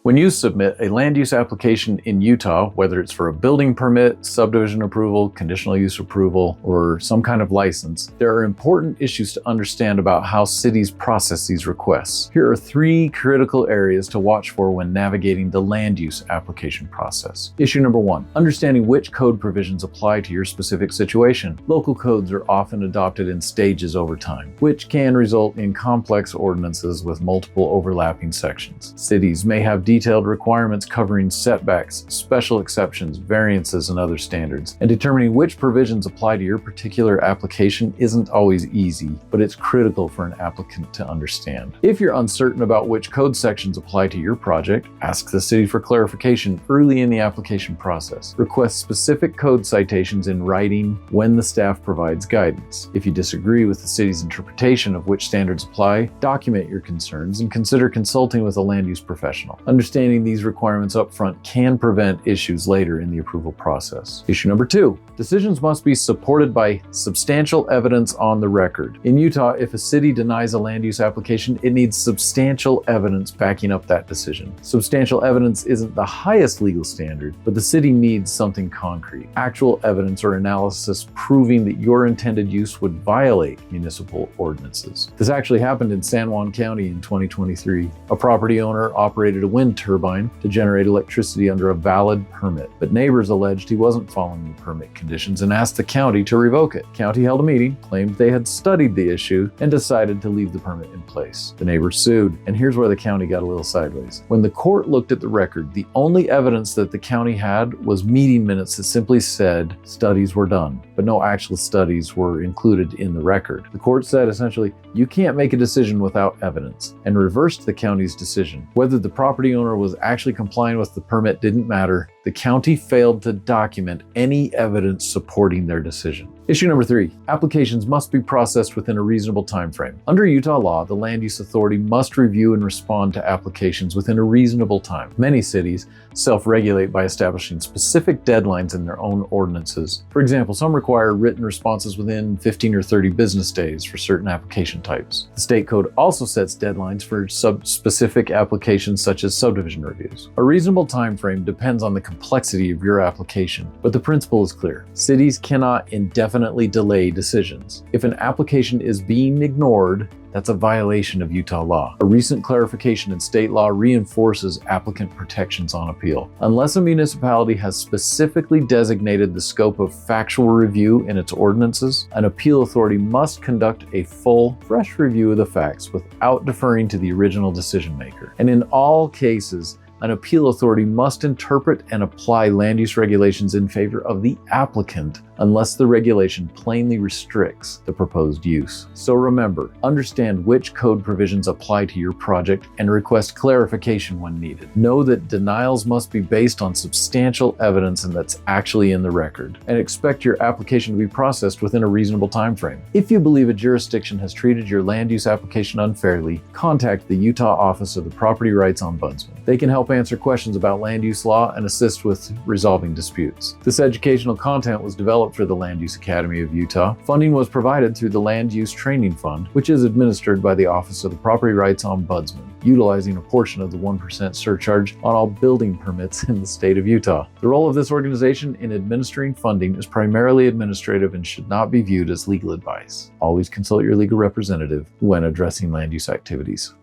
When you submit a land use application in Utah, whether it's for a building permit, subdivision approval, conditional use approval, or some kind of license, there are important issues to understand about how cities process these requests. Here are 3 critical areas to watch for when navigating the land use application process. Issue number 1, understanding which code provisions apply to your specific situation. Local codes are often adopted in stages over time, which can result in complex ordinances with multiple overlapping sections. Cities may have detailed requirements covering setbacks, special exceptions, variances, and other standards, and determining which provisions apply to your particular application isn't always easy, but it's critical for an applicant to understand. If you're uncertain about which code sections apply to your project, ask the city for clarification early in the application process. Request specific code citations in writing when the staff provides guidance. If you disagree with the city's interpretation of which standards apply, document your concerns and consider consulting with a land use professional. Understanding these requirements up front can prevent issues later in the approval process. Issue number 2, decisions must be supported by substantial evidence on the record. In Utah, if a city denies a land use application, it needs substantial evidence backing up that decision. Substantial evidence isn't the highest legal standard, but the city needs something concrete. Actual evidence or analysis proving that your intended use would violate municipal ordinances. This actually happened in San Juan County in 2023. A property owner operated a wind turbine to generate electricity under a valid permit, but neighbors alleged he wasn't following the permit conditions and asked the county to revoke it. The county held a meeting, claimed they had studied the issue, and decided to leave the permit in place. The neighbors sued, and here's where the county got a little sideways. When the court looked at the record, the only evidence that the county had was meeting minutes that simply said studies were done, but no actual studies were included in the record. The court said essentially, you can't make a decision without evidence, and reversed the county's decision. Whether the property owner was actually complying with the permit didn't matter. The county failed to document any evidence supporting their decision. Issue number 3, applications must be processed within a reasonable time frame. Under Utah law, the Land Use Authority must review and respond to applications within a reasonable time. Many cities self-regulate by establishing specific deadlines in their own ordinances. For example, some require written responses within 15 or 30 business days for certain application types. The state code also sets deadlines for specific applications such as subdivision reviews. A reasonable time frame depends on the complexity of your application, but the principle is clear. Cities cannot indefinitely delay decisions. If an application is being ignored, that's a violation of Utah law. A recent clarification in state law reinforces applicant protections on appeal. Unless a municipality has specifically designated the scope of factual review in its ordinances, an appeal authority must conduct a full, fresh review of the facts without deferring to the original decision maker. And in all cases, an appeal authority must interpret and apply land use regulations in favor of the applicant unless the regulation plainly restricts the proposed use. So remember, understand which code provisions apply to your project and request clarification when needed. Know that denials must be based on substantial evidence and that's actually in the record. And expect your application to be processed within a reasonable time frame. If you believe a jurisdiction has treated your land use application unfairly, contact the Utah Office of the Property Rights Ombudsman. They can help answer questions about land use law and assist with resolving disputes. This educational content was developed for the Land Use Academy of Utah. Funding was provided through the Land Use Training Fund, which is administered by the Office of the Property Rights Ombudsman, utilizing a portion of the 1% surcharge on all building permits in the state of Utah. The role of this organization in administering funding is primarily administrative and should not be viewed as legal advice. Always consult your legal representative when addressing land use activities.